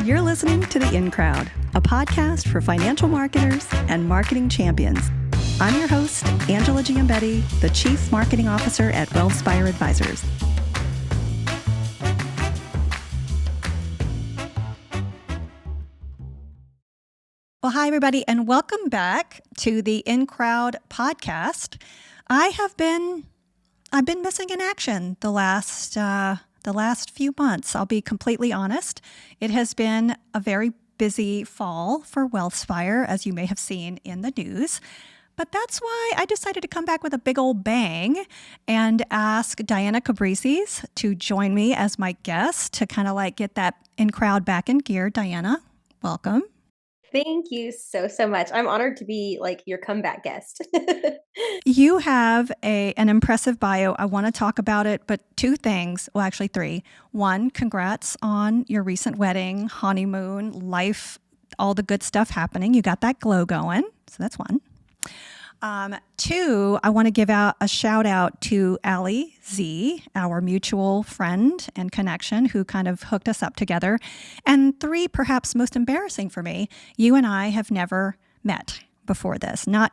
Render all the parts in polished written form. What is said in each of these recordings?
You're listening to The In Crowd, a podcast for financial marketers and marketing champions. I'm your host, Angela Giambetti, the Chief Marketing Officer at Wealthspire Advisors. Well, hi, everybody, and welcome back to the In Crowd podcast. I've been missing in action the last few months. I'll be completely honest. It has been a very busy fall for Wealthspire, as you may have seen in the news. But that's why I decided to come back with a big old bang and ask Diana Cabrices to join me as my guest to kind of like get that In Crowd back in gear. Diana, welcome. Thank you so much. I'm honored to be like your comeback guest. You have an impressive bio. I want to talk about it, but two things, well, actually three. One, congrats on your recent wedding, honeymoon, life, all the good stuff happening. You got that glow going. So that's one. Two, I want to give out a shout out to Allie Z, our mutual friend and connection who kind of hooked us up together. And three, perhaps most embarrassing for me, you and I have never met before this, not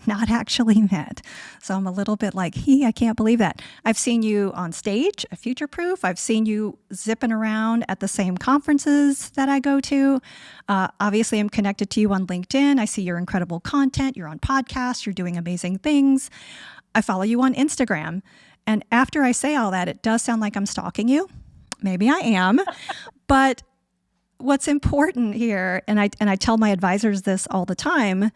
actually met. So I'm a little bit like, I can't believe that. I've seen you on stage at Future Proof. I've seen you zipping around at the same conferences that I go to. Obviously, I'm connected to you on LinkedIn. I see your incredible content. You're on podcasts. You're doing amazing things. I follow you on Instagram. And after I say all that, it does sound like I'm stalking you. Maybe I am, but what's important here, and I tell my advisors this all the time,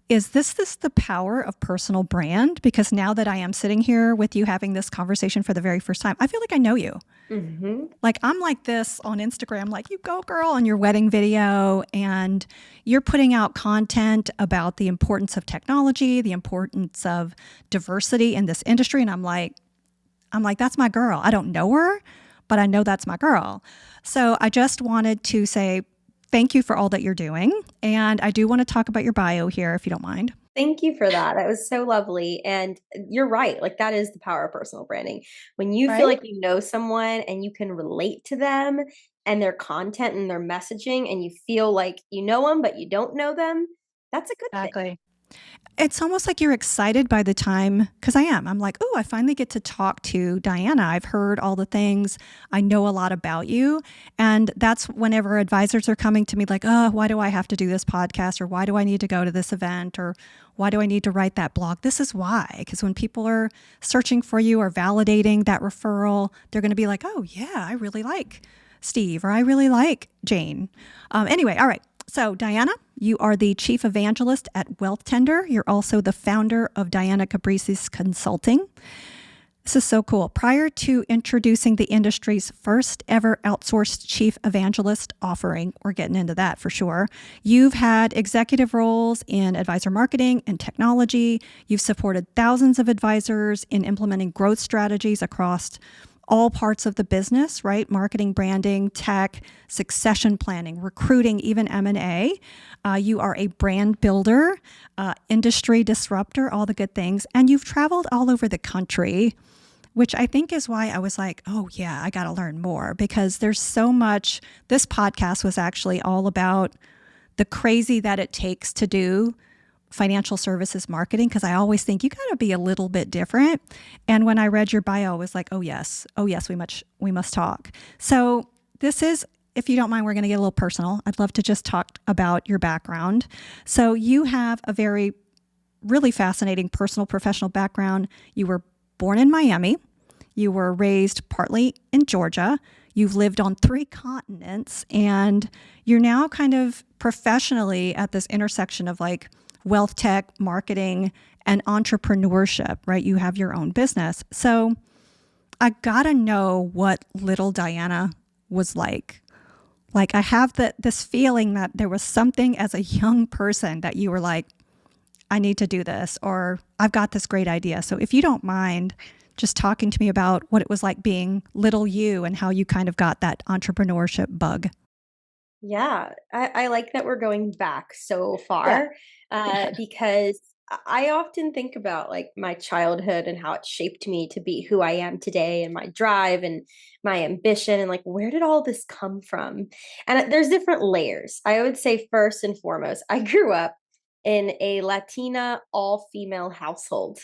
is this the power of personal brand? Because now that I am sitting here with you having this conversation for the very first time, I feel like I know you. Mm-hmm. Like I'm like this on Instagram, like you go girl on your wedding video, and you're putting out content about the importance of technology, the importance of diversity in this industry. And I'm like, that's my girl. I don't know her, but I know that's my girl. So I just wanted to say thank you for all that you're doing. And I do want to talk about your bio here, if you don't mind. Thank you for that. That was so lovely. And you're right. Like that is the power of personal branding. When you feel like you know someone and you can relate to them and their content and their messaging, and you feel like you know them, but you don't know them, that's a good thing. It's almost like you're excited by the time, because I'm like, oh, I finally get to talk to Diana. I've heard all the things. I know a lot about you. And that's whenever advisors are coming to me like, oh, why do I have to do this podcast? Or why do I need to go to this event? Or why do I need to write that blog? This is why. Because when people are searching for you or validating that referral, they're going to be like, oh, yeah, I really like Steve, or I really like Jane. Anyway, all right. So Diana, you are the Chief Evangelist at Wealth Tender. You're also the founder of Diana Cabrices Consulting. This is so cool. Prior to introducing the industry's first ever outsourced Chief Evangelist offering, we're getting into that for sure, you've had executive roles in advisor marketing and technology. You've supported thousands of advisors in implementing growth strategies across all parts of the business, right? Marketing, branding, tech, succession planning, recruiting, even M&A. You are a brand builder, industry disruptor, all the good things. And you've traveled all over the country, which I think is why I was like, oh yeah, I got to learn more, because there's so much. This podcast was actually all about the crazy that it takes to do financial services marketing, because I always think you got to be a little bit different. And when I read your bio, I was like, oh yes, we must talk. So this is, if you don't mind, we're going to get a little personal. I'd love to just talk about your background. So you have a really fascinating personal professional background. You were born in Miami. You were raised partly in Georgia. You've lived on 3 continents, and you're now kind of professionally at this intersection of like wealth tech, marketing, and entrepreneurship, right? You have your own business. So I gotta know what little Diana was like. Like I have this feeling that there was something as a young person that you were like, I need to do this, or I've got this great idea. So if you don't mind just talking to me about what it was like being little you and how you kind of got that entrepreneurship bug. Yeah, I like that we're going back so far because I often think about like my childhood and how it shaped me to be who I am today and my drive and my ambition and like where did all this come from? And there's different layers. I would say first and foremost, I grew up in a Latina all-female household,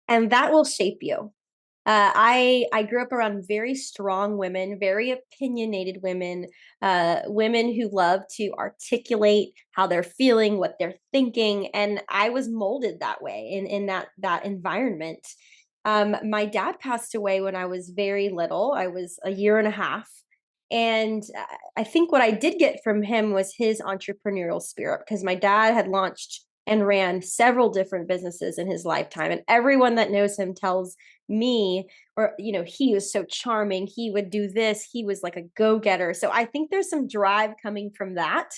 and that will shape you. I grew up around very strong women, very opinionated women, women who love to articulate how they're feeling, what they're thinking, and I was molded that way in that environment. My dad passed away when I was very little. I was a year and a half. And I think what I did get from him was his entrepreneurial spirit because my dad had launched and ran several different businesses in his lifetime. And everyone that knows him tells me, or he was so charming, he would do this, he was like a go-getter. So I think there's some drive coming from that.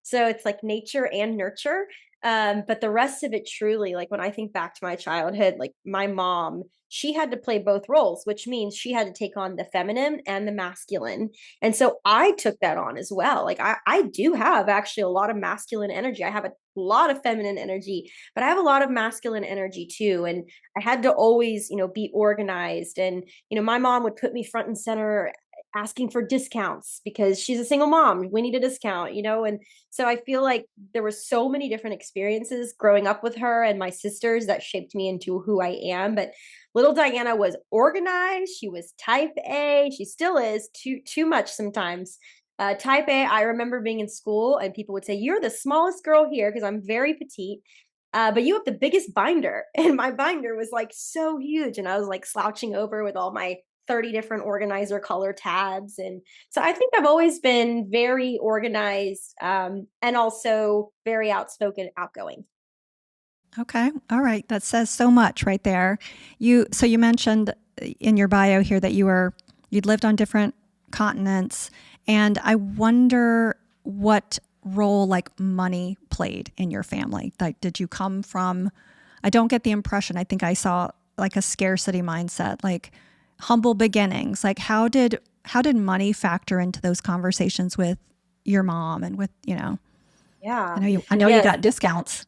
So it's like nature and nurture. But the rest of it, truly, like when I think back to my childhood, like my mom, she had to play both roles, which means she had to take on the feminine and the masculine. And so I took that on as well. Like I do have actually a lot of masculine energy. I have a lot of feminine energy, but I have a lot of masculine energy too. And I had to always, be organized. And, my mom would put me front and center asking for discounts because she's a single mom. We need a discount, and so I feel like there were so many different experiences growing up with her and my sisters that shaped me into who I am. But little Diana was organized. She was type A. She still is too much sometimes. Type A, I remember being in school and people would say, "You're the smallest girl here," because I'm very petite. But you have the biggest binder. And my binder was like so huge. And I was like slouching over with all my 30 different organizer color tabs. And so I think I've always been very organized, and also very outspoken, outgoing. Okay. All right. That says so much right there. You mentioned in your bio here that you'd lived on different continents, and I wonder what role like money played in your family. Like, did you come from, I don't get the impression, I think I saw like a scarcity mindset, like humble beginnings. Like how did money factor into those conversations with your mom and with, Yeah. I know you Yes. got discounts.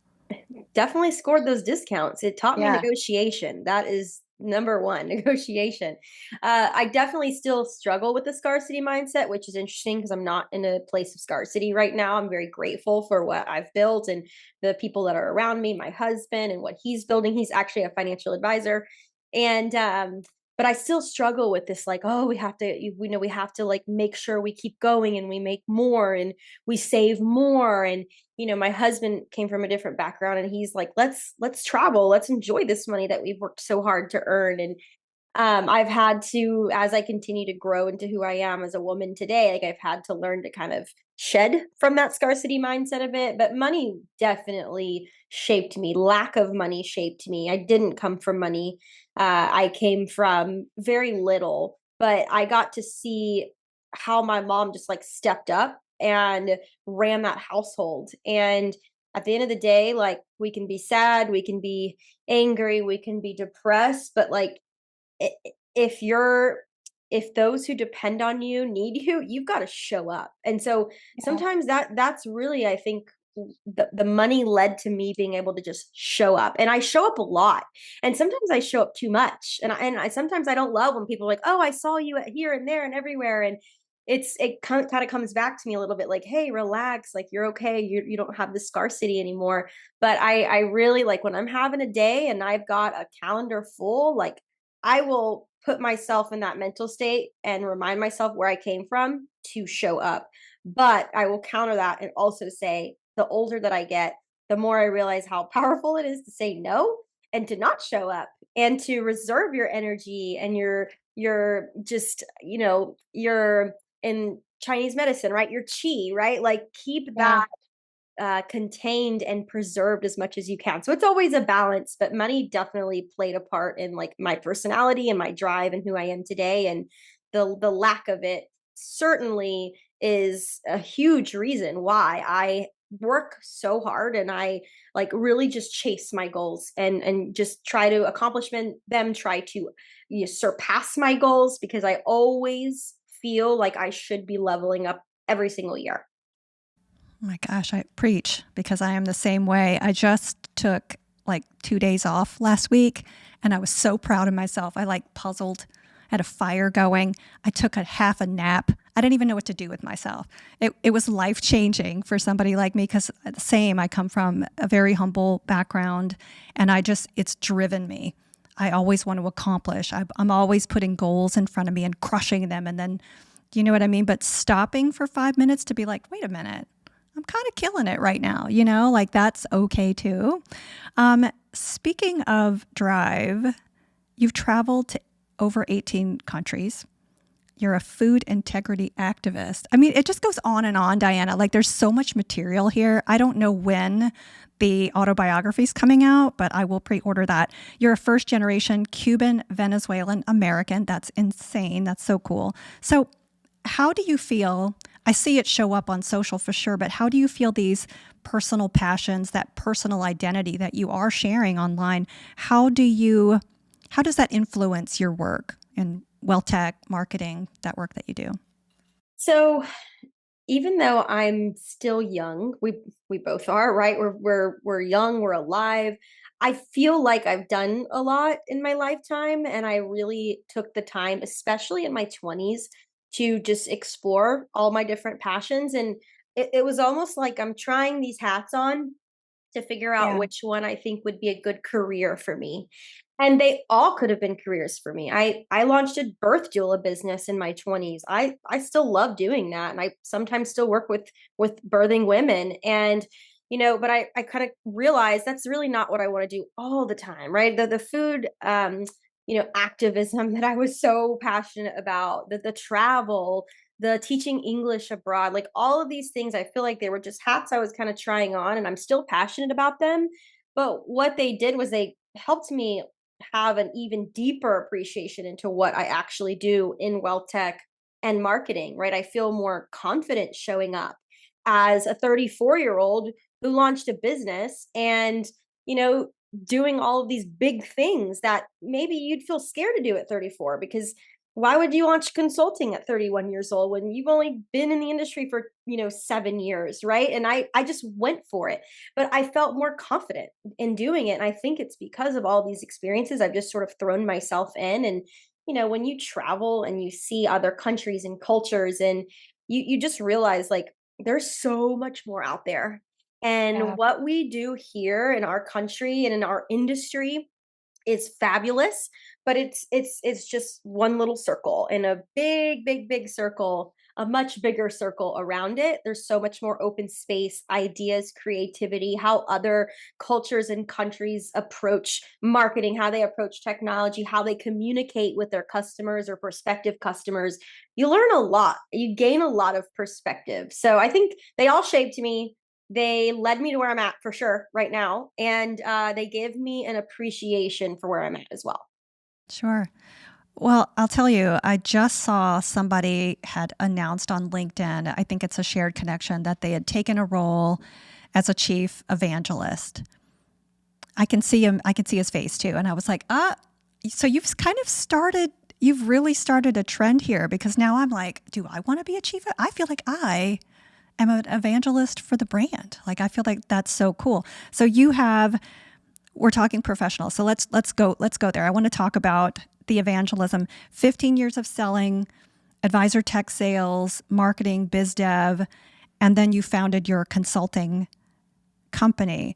Definitely scored those discounts. It taught me Yeah. negotiation. That is number one, negotiation. I definitely still struggle with the scarcity mindset, which is interesting because I'm not in a place of scarcity right now. I'm very grateful for what I've built and the people that are around me, my husband and what he's building. He's actually a financial advisor. And but I still struggle with this, like, oh, we have to like make sure we keep going and we make more and we save more. And my husband came from a different background and he's like, let's travel, let's enjoy this money that we've worked so hard to earn. And I've had to, as I continue to grow into who I am as a woman today, like I've had to learn to kind of shed from that scarcity mindset a bit. But money definitely shaped me. Lack of money shaped me. I didn't come from money. I came from very little, but I got to see how my mom just like stepped up and ran that household. And at the end of the day, like we can be sad, we can be angry, we can be depressed, but like if you're if those who depend on you need you, you've got to show up. And so Yeah. sometimes that's really, I think, the money led to me being able to just show up. And I show up a lot. And sometimes I show up too much. And I sometimes I don't love when people are like, "Oh, I saw you at here and there and everywhere." And it kind of comes back to me a little bit like, "Hey, relax, like you're okay. You don't have the scarcity anymore." But I really like when I'm having a day and I've got a calendar full, like I will put myself in that mental state and remind myself where I came from to show up. But I will counter that and also say the older that I get, the more I realize how powerful it is to say no and to not show up and to reserve your energy and your just, your in Chinese medicine, right? Your chi, right? Like keep Yeah. that contained and preserved as much as you can. So it's always a balance, but money definitely played a part in like my personality and my drive and who I am today. And the lack of it certainly is a huge reason why I work so hard and I like really just chase my goals and just try to accomplish them, try to surpass my goals because I always feel like I should be leveling up every single year. Oh my gosh, I preach because I am the same way. I just took like 2 days off last week, and I was so proud of myself. I like puzzled, had a fire going. I took a half a nap. I didn't even know what to do with myself. It was life changing for somebody like me because same, I come from a very humble background, and it's driven me. I always want to accomplish. I'm always putting goals in front of me and crushing them. And then, you know what I mean? But stopping for 5 minutes to be like, wait a minute, I'm kind of killing it right now. Like that's okay too. Speaking of drive, you've traveled to over 18 countries. You're a food integrity activist. I mean, it just goes on and on, Diana. Like there's so much material here. I don't know when the autobiography is coming out, but I will pre-order that. You're a first generation Cuban Venezuelan American. That's insane. That's so cool. So how do you feel? I see it show up on social for sure, but how do you feel these personal passions, that personal identity that you are sharing online? How does that influence your work in wealth tech, marketing, that work that you do? So even though I'm still young, we both are, right? We're young, we're alive. I feel like I've done a lot in my lifetime, and I really took the time, especially in my 20s, to just explore all my different passions. And it was almost like I'm trying these hats on to figure out Yeah. which one I think would be a good career for me. And they all could have been careers for me. I launched a birth doula business in my 20s. I still love doing that, and I sometimes still work with birthing women. And but I kind of realized that's really not what I want to do all the time, right? The food activism that I was so passionate about, the travel, the teaching English abroad, like all of these things, I feel like they were just hats I was kind of trying on, and I'm still passionate about them. But what they did was they helped me have an even deeper appreciation into what I actually do in wealth tech and marketing, right? I feel more confident showing up as a 34-year-old who launched a business and, you know, doing all of these big things that maybe you'd feel scared to do at 34, because why would you launch consulting at 31 years old when you've only been in the industry for 7 years, right? And I just went for it, but I felt more confident in doing it. And I think it's because of all these experiences I've just sort of thrown myself in. And when you travel and you see other countries and cultures, and you just realize like there's so much more out there. And Yeah. what we do here in our country and in our industry is fabulous, but it's just one little circle in a big circle, a much bigger circle around it. There's so much more open space, ideas, creativity, how other cultures and countries approach marketing, how they approach technology, how they communicate with their customers or prospective customers. You learn a lot, you gain a lot of perspective. So I think they all shaped me. They led me to where I'm at for sure right now. And they give me an appreciation for where I'm at as well. Sure. Well, I'll tell you, I just saw somebody had announced on LinkedIn, I think it's a shared connection, that they had taken a role as a chief evangelist. I can see him, I can see his face too. And I was like, so you've really started a trend here, because now I'm like, do I want to be a chief? I feel like I am an evangelist for the brand. Like, I feel like that's so cool. So we're talking professional. So let's go there. I want to talk about the evangelism. 15 years of selling, advisor tech sales, marketing, biz dev, and then you founded your consulting company.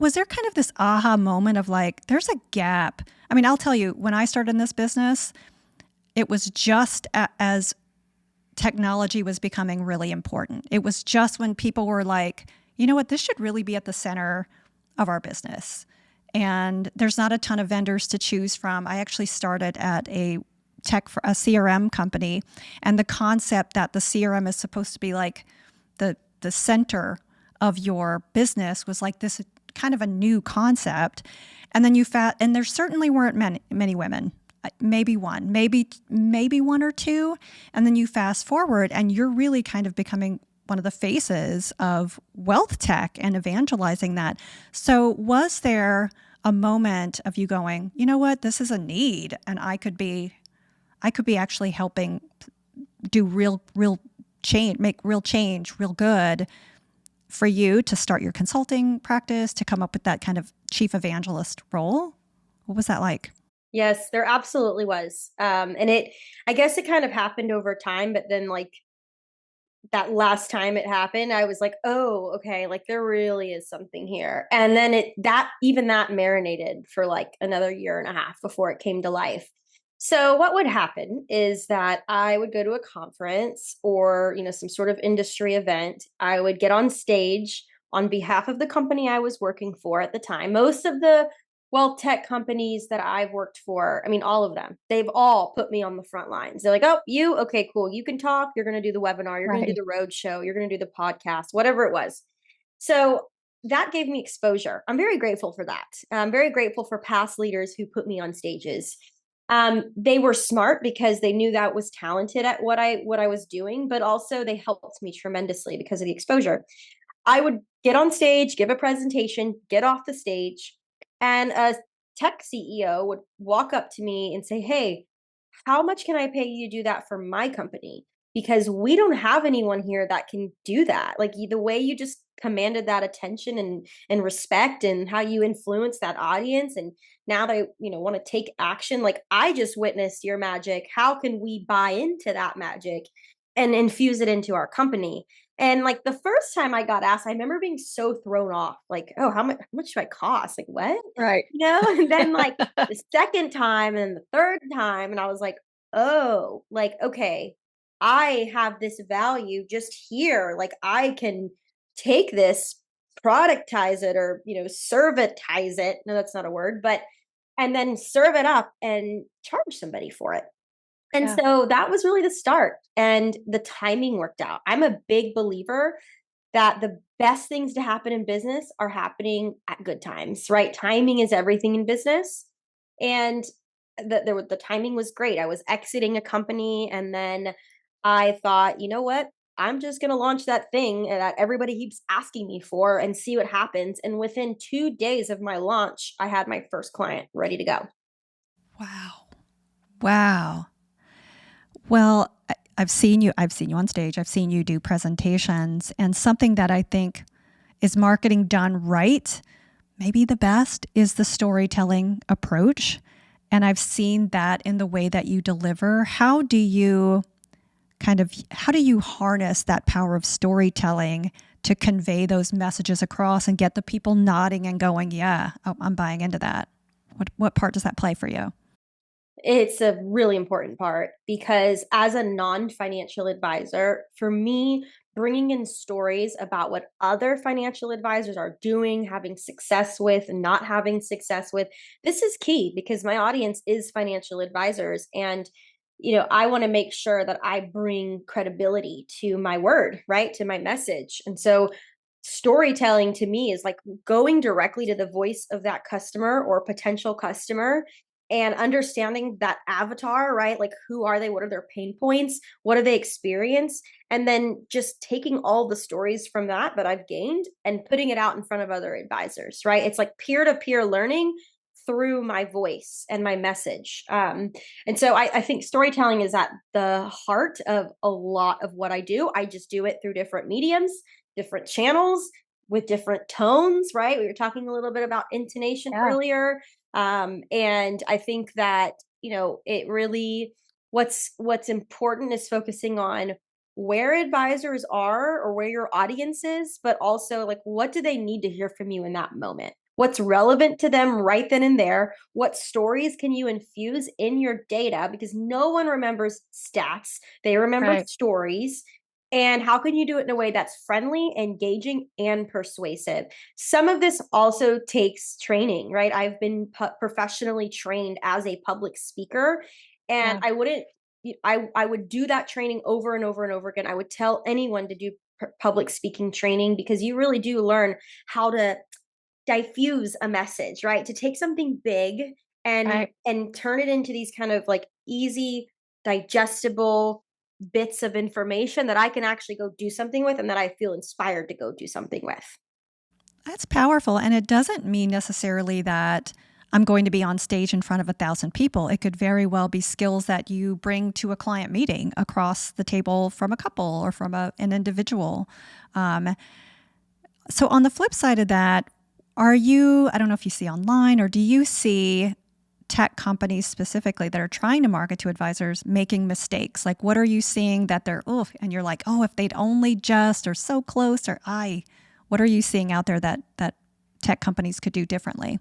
Was there kind of this aha moment of like, there's a gap? I mean, I'll tell you, when I started in this business, it was just as technology was becoming really important. It was just when people were like, you know what, this should really be at the center of our business. And there's not a ton of vendors to choose from. I actually started at a CRM company, and the concept that the CRM is supposed to be like the center of your business was like this kind of a new concept. And then and there certainly weren't many women. Maybe one, maybe one or two. And then you fast forward and you're really kind of becoming one of the faces of wealth tech and evangelizing that. So was there a moment of you going, you know what, this is a need, and I could be actually helping do real change, make real change, real good for you to start your consulting practice, to come up with that kind of chief evangelist role? What was that like? Yes, there absolutely was. And I guess it kind of happened over time, but then like that last time it happened, I was like, oh, okay, like there really is something here. And then that marinated for like another year and a half before it came to life. So what would happen is that I would go to a conference or, some sort of industry event. I would get on stage on behalf of the company I was working for at the time. Most of the wealth tech companies that I've worked for, I mean, all of them, they've all put me on the front lines. They're like, oh, okay, cool. You can talk. You're going to do the webinar. You're going to do Right. the road show. You're going to do the podcast, whatever it was. So that gave me exposure. I'm very grateful for that. I'm very grateful for past leaders who put me on stages. They were smart because they knew that I was talented at what I was doing, but also they helped me tremendously because of the exposure. I would get on stage, give a presentation, get off the stage, and a tech CEO would walk up to me and say, hey, how much can I pay you to do that for my company? Because we don't have anyone here that can do that. Like the way you just commanded that attention and respect and how you influence that audience and now they want to take action, like I just witnessed your magic. How can we buy into that magic and infuse it into our company? And like the first time I got asked, I remember being so thrown off, like, oh, how much do I cost? Like, what? Right. And then like the second time and the third time, and I was like, oh, like, okay, I have this value just here. Like I can take this, productize it, or servitize it. No, that's not a word, but and then serve it up and charge somebody for it. And Yeah. so that was really the start. And the timing worked out. I'm a big believer that the best things to happen in business are happening at good times, right? Timing is everything in business. And the timing was great. I was exiting a company and then I thought, you know what? I'm just going to launch that thing that everybody keeps asking me for and see what happens. And within 2 days of my launch, I had my first client ready to go. Wow. Wow. Well, I've seen you on stage. I've seen you do presentations, and something that I think is marketing done right, maybe the best, is the storytelling approach. And I've seen that in the way that you deliver. How do you harness that power of storytelling to convey those messages across and get the people nodding and going, yeah, I'm buying into that? What part does that play for you? It's a really important part because as a non-financial advisor, for me, bringing in stories about what other financial advisors are doing, having success with, and not having success with, this is key because my audience is financial advisors. And, I want to make sure that I bring credibility to my word, right? To my message. And so storytelling to me is like going directly to the voice of that customer or potential customer and understanding that avatar, right? Like who are they? What are their pain points? What do they experience? And then just taking all the stories from that I've gained and putting it out in front of other advisors, right? It's like peer-to-peer learning through my voice and my message. And so I think storytelling is at the heart of a lot of what I do. I just do it through different mediums, different channels with different tones, right? We were talking a little bit about intonation Yeah. earlier. And I think that, it really, what's important is focusing on where advisors are or where your audience is, but also like, what do they need to hear from you in that moment? What's relevant to them right then and there? What stories can you infuse in your data? Because no one remembers stats, they remember Right. stories. And how can you do it in a way that's friendly, engaging, and persuasive? Some of this also takes training, right? I've been professionally trained as a public speaker, and Yeah. I wouldn't, I would do that training over and over and over again. I would tell anyone to do public speaking training because you really do learn how to diffuse a message, right? To take something big and Right. turn it into these kind of like easy, digestible bits of information that I can actually go do something with and that I feel inspired to go do something with. That's powerful. And it doesn't mean necessarily that I'm going to be on stage in front of 1,000 people. It could very well be skills that you bring to a client meeting across the table from a couple or from an individual. Um, So on the flip side of that, are you, I don't know if you see online or do you see tech companies specifically that are trying to market to advisors making mistakes? Like what are you seeing that they're, oh, and you're like, oh, if they'd only just or so close or what are you seeing out there that tech companies could do differently?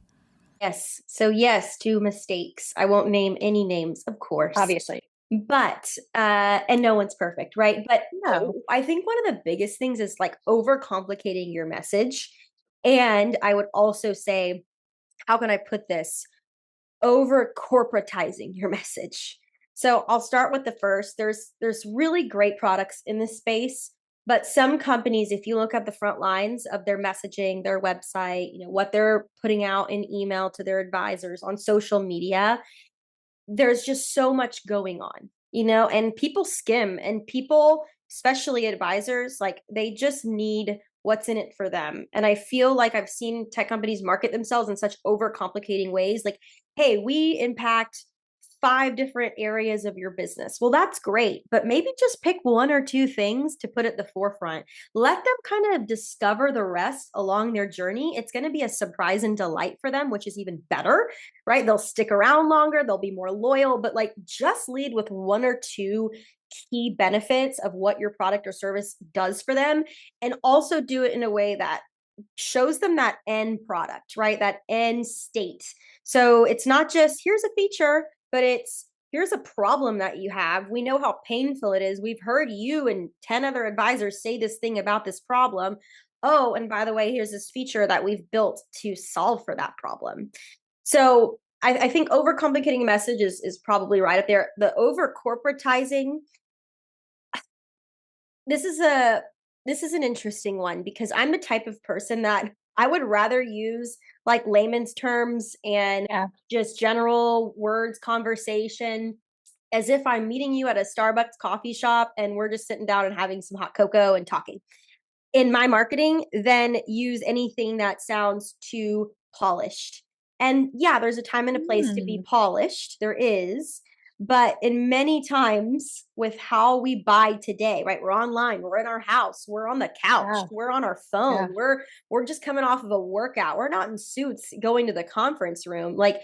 Yes. So yes, to mistakes. I won't name any names, of course. Obviously. But and no one's perfect, right? But No. I think one of the biggest things is like overcomplicating your message. And I would also say, how can I put this? Over corporatizing your message. So I'll start with the first. There's really great products in this space, but some companies, if you look at the front lines of their messaging, their website, what they're putting out in email to their advisors on social media, there's just so much going on, and people skim, and people, especially advisors, like they just need what's in it for them. And I feel like I've seen tech companies market themselves in such overcomplicating ways. Like, hey, we impact 5 different areas of your business. Well, that's great, but maybe just pick 1 or 2 things to put at the forefront. Let them kind of discover the rest along their journey. It's going to be a surprise and delight for them, which is even better, right? They'll stick around longer, they'll be more loyal, but like just lead with 1 or 2 key benefits of what your product or service does for them, and also do it in a way that shows them that end product, right? That end state. So it's not just here's a feature, but it's here's a problem that you have. We know how painful it is. We've heard you and 10 other advisors say this thing about this problem. Oh, and by the way, here's this feature that we've built to solve for that problem. So I think overcomplicating message is probably right up there. The over corporatizing, this is a this is an interesting one because I'm the type of person that I would rather use like layman's terms and Yeah. just general words conversation as if I'm meeting you at a Starbucks coffee shop and we're just sitting down and having some hot cocoa and talking in my marketing than use anything that sounds too polished. And yeah, there's a time and a place to be Mm. polished. There is. But in many times with how we buy today, right? We're online, we're in our house, we're on the couch, Yeah. we're on our Yeah. phone, we're just coming off of a workout. We're not in suits going to the conference room, like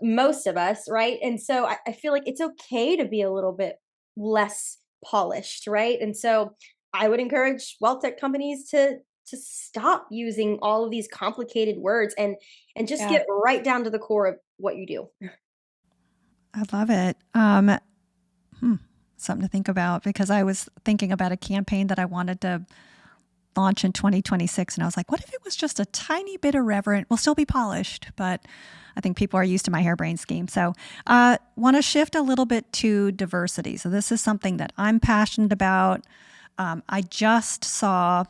most of us, right? And so I feel like it's okay to be a little bit less polished, right? And so I would encourage wealth tech companies to stop using all of these complicated words and just Yeah. get right down to the core of what you do. I love it. Hmm, something to think about because I was thinking about a campaign that I wanted to launch in 2026. And I was like, what if it was just a tiny bit irreverent? We'll still be polished, but I think people are used to my harebrained scheme. So want to shift a little bit to diversity. So this is something that I'm passionate about. I just saw,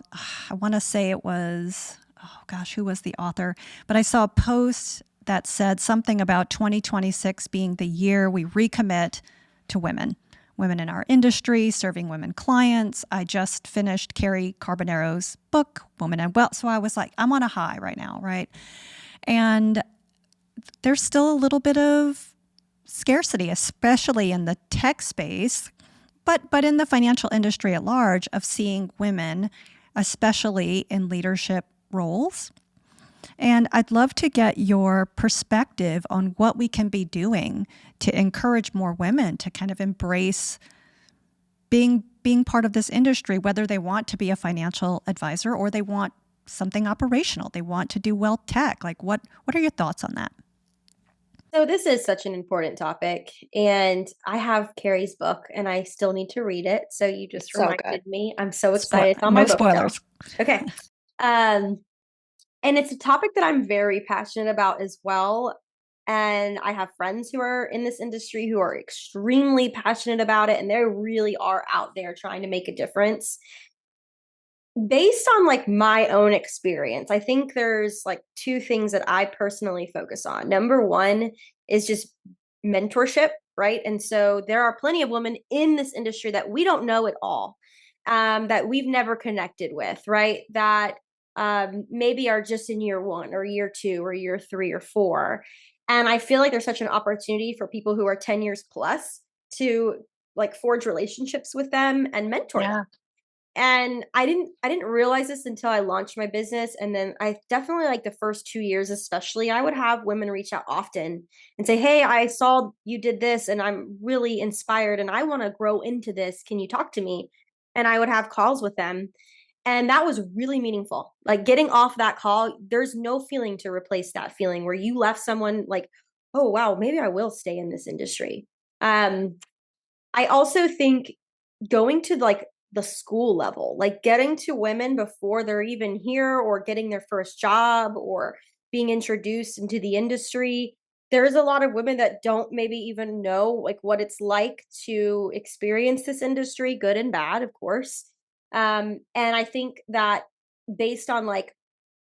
I want to say it was, oh gosh, who was the author? But I saw a post that said something about 2026 being the year we recommit to women in our industry, serving women clients. I just finished Carrie Carbonero's book, Woman and Wealth. So I was like, I'm on a high right now, right? And there's still a little bit of scarcity, especially in the tech space, but in the financial industry at large, of seeing women, especially in leadership roles. And I'd love to get your perspective on what we can be doing to encourage more women to kind of embrace being part of this industry, whether they want to be a financial advisor or they want something operational. They want to do wealth tech. Like what are your thoughts on that? So this is such an important topic, and I have Carrie's book and I still need to read it. So you just So good. reminded me. I'm so excited. It's on my No bookshelf. spoilers. Okay. Um and it's a topic that I'm very passionate about as well. And I have friends who are in this industry who are extremely passionate about it, and they really are out there trying to make a difference. Based on like my own experience, I think there's like 2 things that I personally focus on. Number one is just mentorship, right? And so there are plenty of women in this industry that we don't know at all, that we've never connected with, right? That maybe are just in year 1 or year 2 or year 3 or 4. And I feel like there's such an opportunity for people who are 10 years plus to like forge relationships with them and mentor them. Yeah. And I didn't realize this until I launched my business. And then I definitely, like, the first 2 years, especially, I would have women reach out often and say, "Hey, I saw you did this and I'm really inspired and I want to grow into this. Can you talk to me?" And I would have calls with them. And that was really meaningful. Like, getting off that call, there's no feeling to replace that feeling where you left someone like, "Oh, wow, maybe I will stay in this industry." Um, I also think going to, like, the school level, like getting to women before they're even here or getting their first job or being introduced into the industry. There's a lot of women that don't maybe even know, like, what it's like to experience this industry, good and bad, of course. And I think that, based on, like,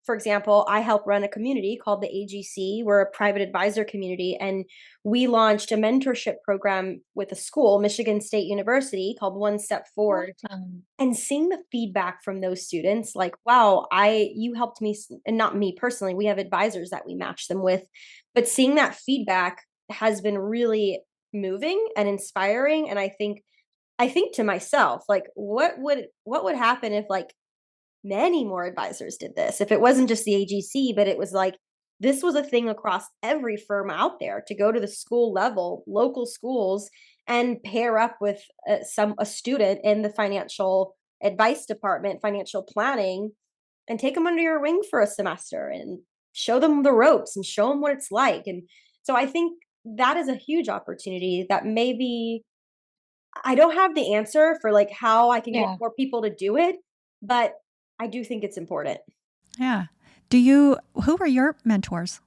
for example, I help run a community called the AGC. We're a private advisor community, and we launched a mentorship program with a school, Michigan State University, called One Step Forward. Awesome. And seeing the feedback from those students, like, wow, you helped me, and not me personally, we have advisors that we match them with, but seeing that feedback has been really moving and inspiring. And I think to myself, like, what would happen if, like, many more advisors did this? If it wasn't just the AGC, but it was like, this was a thing across every firm out there, to go to the school level, local schools, and pair up with a student in the financial advice department, financial planning, and take them under your wing for a semester and show them the ropes and show them what it's like. And so I think that is a huge opportunity that maybe I don't have the answer for, like, how I can get Yeah. more people to do it, but I do think it's important. Yeah. Who were your mentors?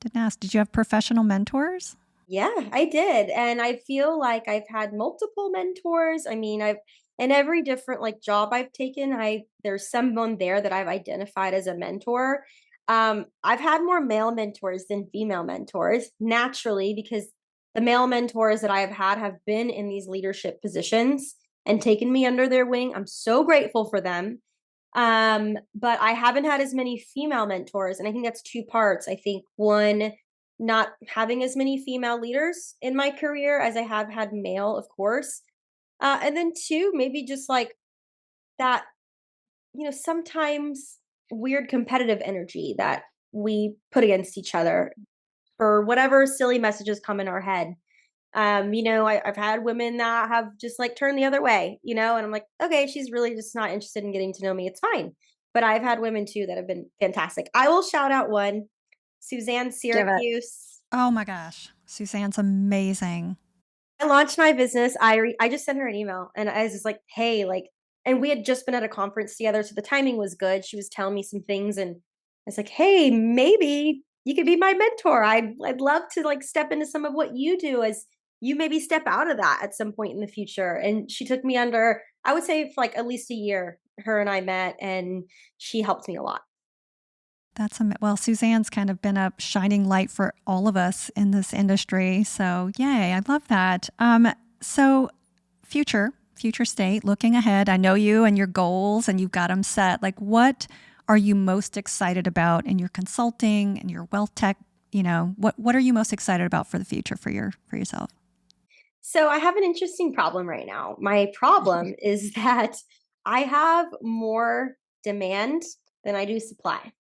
Didn't ask. Did you have professional mentors? Yeah, I did. And I feel like I've had multiple mentors. I mean, I've in every different, like, job I've taken, I there's someone there that I've identified as a mentor. I've had more male mentors than female mentors, naturally, because the male mentors that I have been in these leadership positions and taken me under their wing. I'm so grateful for them. But I haven't had as many female mentors, and I think that's two parts. I think one, not having as many female leaders in my career as I have had male, of course. And then two, maybe just like that, sometimes weird competitive energy that we put against each other for whatever silly messages come in our head. I've had women that have just, like, turned the other way, and I'm like, okay, she's really just not interested in getting to know me. It's fine. But I've had women too that have been fantastic. I will shout out one, Suzanne Give it. Syracuse. Oh my gosh. Suzanne's amazing. I launched my business. I just sent her an email and I was just like, "Hey, like," and we had just been at a conference together, so the timing was good. She was telling me some things, and I was like, "Hey, maybe you could be my mentor. I'd love to, like, step into some of what you do, as you maybe step out of that at some point in the future." And she took me under, I would say, for like at least a year. Her and I met, and she helped me a lot. Well, Suzanne's kind of been a shining light for all of us in this industry. So, yay, I love that. So future state, looking ahead. I know you and your goals, and you've got them set. Like, what are you most excited about in your consulting and your wealth tech? What are you most excited about for the future for yourself? So I have an interesting problem right now. My problem is that I have more demand than I do supply.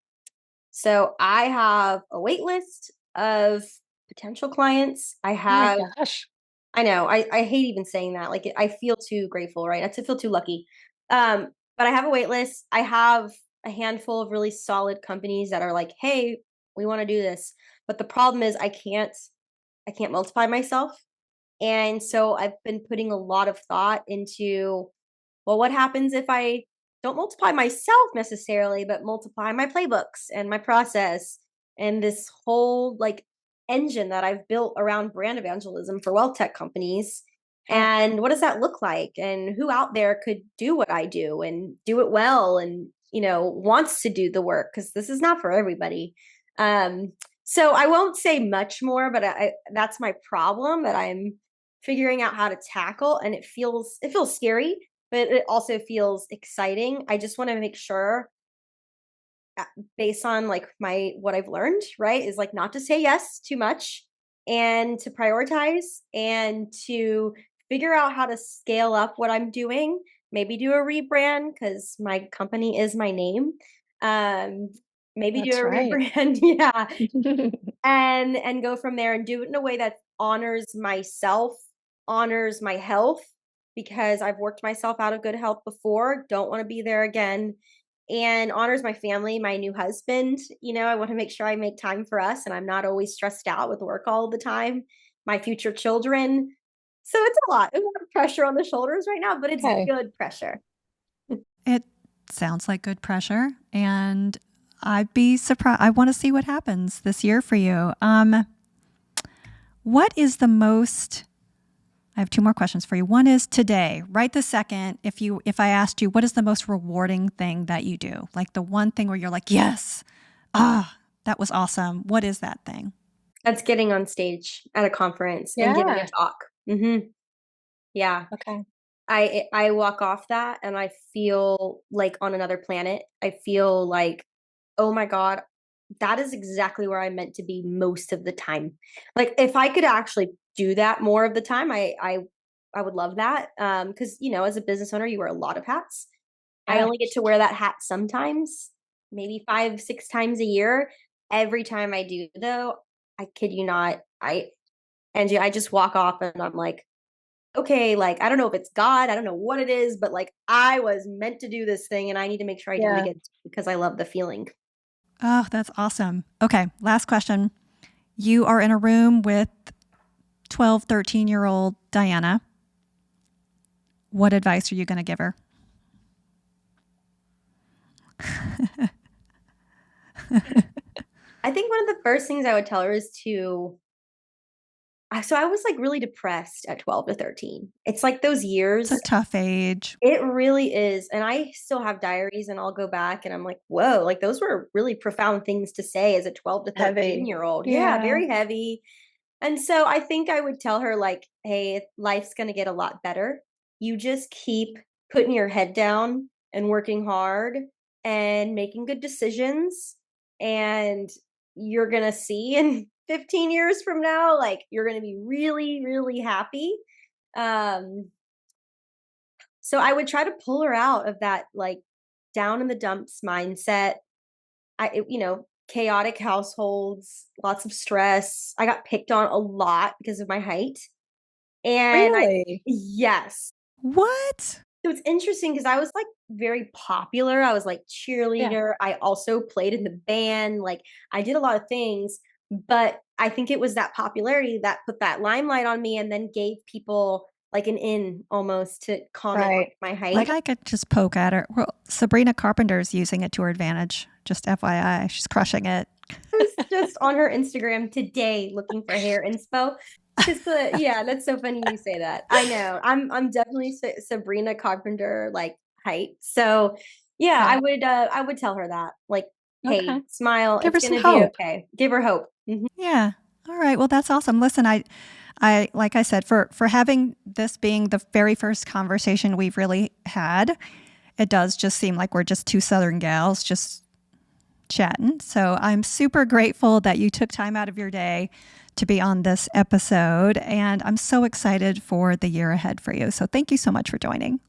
So I have a wait list of potential clients. Oh my gosh. I know, I hate even saying that. Like, I feel too grateful, right? I feel too lucky. But I have a wait list. I have a handful of really solid companies that are like, "Hey, we want to do this." But the problem is I can't multiply myself. And so I've been putting a lot of thought into, well, what happens if I don't multiply myself necessarily, but multiply my playbooks and my process and this whole, like, engine that I've built around brand evangelism for wealth tech companies? Yeah. And what does that look like? And who out there could do what I do and do it well, and, wants to do the work? Because this is not for everybody. Um, so I won't say much more, but that's my problem that I'm figuring out how to tackle, and it feels scary, but it also feels exciting. I just want to make sure, uh, based on, like, my what I've learned, right, is, like, not to say yes too much, and to prioritize, and to figure out how to scale up what I'm doing, maybe do a rebrand because my company is my name. Um, maybe do a That's right. rebrand, yeah, and go from there and do it in a way that honors myself, honors my health, because I've worked myself out of good health before, don't want to be there again, and honors my family, my new husband. I want to make sure I make time for us and I'm not always stressed out with work all the time, my future children. So it's a lot of pressure on the shoulders right now, but it's Okay. good pressure. It sounds like good pressure, and I'd be surprised. I want to see what happens this year for you. What is the most? I have two more questions for you. One is today, right this second. If I asked you, what is the most rewarding thing that you do? Like the one thing where you're like, yes, that was awesome. What is that thing? That's getting on stage at a conference and giving a Yeah. talk. Yeah. Okay. I walk off that and I feel like on another planet. I feel like, oh my God, that is exactly where I'm meant to be most of the time. Like if I could actually do that more of the time, I would love that. Because as a business owner, you wear a lot of hats. I Yeah. only get to wear that hat sometimes, maybe 5, 6 times a year. Every time I do though, I kid you not, Angie, I just walk off and I'm like, okay, like, I don't know if it's God, I don't know what it is, but like, I was meant to do this thing and I need to make sure I do it Yeah. again because I love the feeling. Oh, that's awesome. Okay, last question. You are in a room with 12, 13-year-old Diana. What advice are you going to give her? I think one of the first things I would tell her is so I was like really depressed at 12 to 13. It's like those It's a years. tough age. It really is. And I still have diaries and I'll go back and I'm like, whoa, like those were really profound things to say as a 12 to 13 Heavy. year old. Yeah, Yeah. very heavy. And so I think I would tell her, like, hey, life's going to get a lot better. You just keep putting your head down and working hard and making good decisions. And you're going to see in 15 years from now, like, you're going to be really, really happy. Um, so I would try to pull her out of that, like, down in the dumps mindset. Chaotic households, lots of stress. I got picked on a lot because of my height. And Really? yes. What? It was interesting because I was like very popular. I was like Yeah. cheerleader. I also played in the band. Like I did a lot of things, but I think it was that popularity that put that limelight on me and then gave people like an in almost to comment Right. on my height. Like I could just poke at her. Well, Sabrina Carpenter's using it to her advantage. Just FYI, she's crushing it. I was just on her Instagram today looking for hair inspo. Because yeah, that's so funny you say that. I know. I'm definitely Sabrina Carpenter like height. So yeah, Okay. I would tell her that. Like, hey, Okay. smile. Give It's her some gonna be hope. okay. Give her hope. Yeah. All right. Well, that's awesome. Listen, I like I said, for having this being the very first conversation we've really had, it does just seem like we're just two Southern gals just chatting. So I'm super grateful that you took time out of your day to be on this episode, and I'm so excited for the year ahead for you. So thank you so much for joining.